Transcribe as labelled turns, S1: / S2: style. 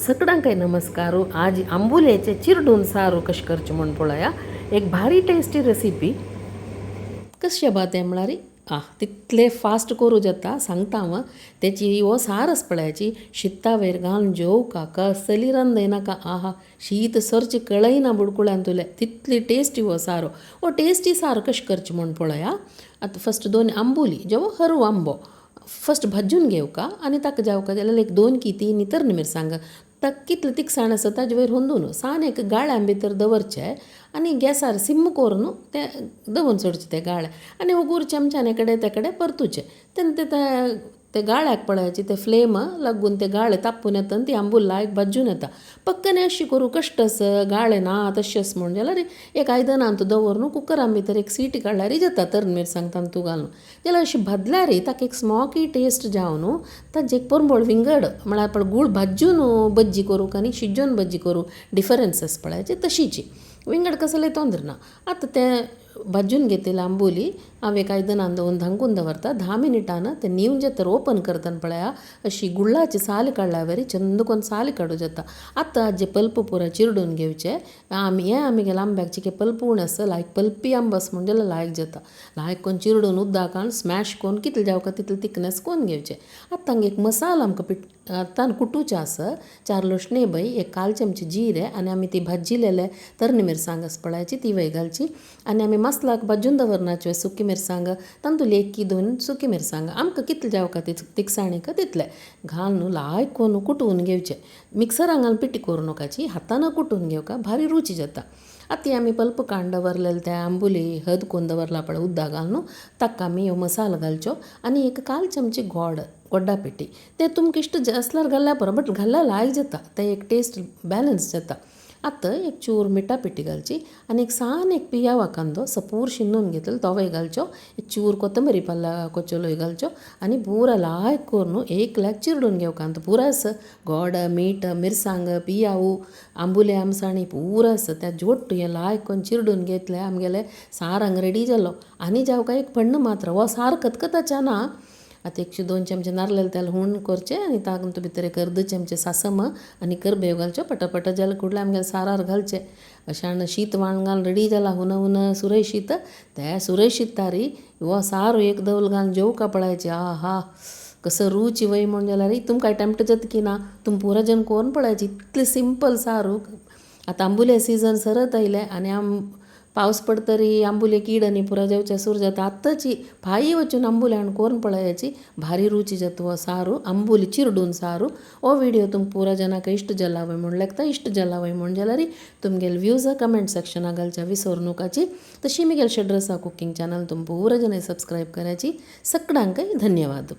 S1: सगळ्यांक नमस्कारू. आज आंबुलेचे चिरडून सारू कशें करचें म्हूण पळया. एक भारी टेस्टी रेसिपी कशें बात तें म्हळ्यार तितले फास्ट करूं जाता सांगता हांव. तेची हो सार आसा पळयाची शिता वयर घालून जेवका कसली रांदय नाका. शीत सरची कळयना बुडकुळ्यान तुले तितली टेस्टी हो सारो. हो टेस्टी सार कशें करचें म्हूण पळया. आतां फस्ट 2 आंबोली जेवो हरू आंबो फस्ट भाजून घेवका आनी ताका जेवका जाल्यार एक 2 की 3 तर्ण मिरसांग ताका कितलें तिखसाण आसा ताजे वयर होंदून सान एक गाळ्यां भितर दवरचें आनी गॅसार सिम करून तें दवरून सोडचें तें गाळ्या आनी उगूर चमच्यान एकडे तेकडे परतुचें. तेन्ना ते गाळ्याक पळयाची ते फ्लेम लागून ते गाळे तापून येता आनी ती आंबूल लायक भाजून येता. पक्कने अशी करूं कश्टस गाळे ना तशेंच म्हण जाल्यार एक आयदनांत दवरून कुकरान भितर एक सीटी काडल्यार जाता तर्ण मिरसांग तांतू घालून जाल्यार अशी भाजल्यार ताका एक स्मोकी टेस्ट जावन ताजें एक परबळ विंगड म्हळ्यार पण गूळ भाजून बज्जी करूं आनी शिजोवन बज्जी करूं डिफरन्स आसा पळयाची तशीची विंगड कसले तोंदर ना. आतां तें भाजून घेतलें आंबोली हांव एक आयदनान दवरून धांकून दवरता. 10 मिनटान तें नीव जे तर ओपन करतना पळया अशी गुळाची साल काडल्या वरी चंद कोन्न साल काडूं जाता. आतां हाजे पल्प पुरो चिरडून घेवचे. आमी गेल्या आंब्याक के पल्प उणे आसा लायक पल्पी आंबस म्हण जाल्यार लायक जाता. लायक कोन्न चिरडून उदक घालून स्मॅश करून कितले जावका तितले थिकनेस करून घेवचे. आतां हांगा एक मसालो आमकां तान कुटूचें आसा. 4 लसणे बय एक 1 चमचे जिरे आनी आमी ती भाजिल्लेले तर्ण मिरसांग आसा पळयाची ती वय घालची आनी आमी मसलाक भाजून दवरनाच्यो सुकी मिरसांग तांतूंत 1 की 2 सुकी मिरसांग आमकां कितले जावका तिखसाणीक तितले घालून लायक करून कुटून घेवचे. मिक्सरान घालून पिटी करूं नाकाची हातान कुटून घेवका भारी रुची जाता. आतां आमी पल्प काडून दवरलेले ते आंबोली हद करून दवरला पळय उदक घालून ताका आमी ह्यो मसालो घालच्यो आनी एक 1 चमचे गोडा पेटी ते तुमकां इश्ट आसल्यार घाल्यार पुरो बट घाल्यार लायक जाता. तें एक टेस्ट बॅलन्स जाता. आतां एक चूर मिठा पेटी घालची आनी एक पियावा कांदो सपूर शिनून घेतलो तोवय घालच्यो. एक चूर कोथंबरी पल्ला कोचोलोय घालच्यो आनी पुरा लायक करून एक लायक चिरडून घेवका. पुरो आसा गोड मीठ मिरसांग पियावू आंबुले आमसाणी पुरो आसा त्या जोड हें लायक करून चिरडून घेतले आमगेले सार हांगा रेडी जालो. आनी जावका एक पण्ण मात्र हो सार खतखताचे ना. आतां 102 चमचे नारळेल तेल हुण करचें आनी तातूंत भितर एक 1/2 चमचे सासम आनी करबेव घालच्यो पटापट जाले कुडले आमगेले सारार घालचें. अशान शीत वाण घालून रेडी जाला हुन सुरय शीत ते सुरय शीतारी हो सार एक दवल घालून जेवका पळयाची कसं रुची वय म्हण जाल्यार तुमकां अटेम्प्ट जाता की ना तुम पुरो जन करून पळयाची इतलें सिंपल सारू. आतां आंबुले सीजन सरत आयले आनी पावस पडतरी आंबुले कीड आनी पुरो जेवचे सुरू जाता. आत्ताची फाई वचून आंबुले हाडून करून पळयाची भारी रुची जाता हो सारू आंबोली चिरडून सारू. हो व्हिडिओ तुमकां पुरो जनाक इश्ट जाला वय म्हण लागता इश्ट जाला वय म्हण जाल्यार तुमगेले व्यूज कमेंट सेक्शनाक घालच्या विसरू नकाची. तशी मुगेले शेड्रसा कुकिंग चॅनल तुम पुरो जन सब्सक्रायब करायची. सगळ्यांक धन्यवाद.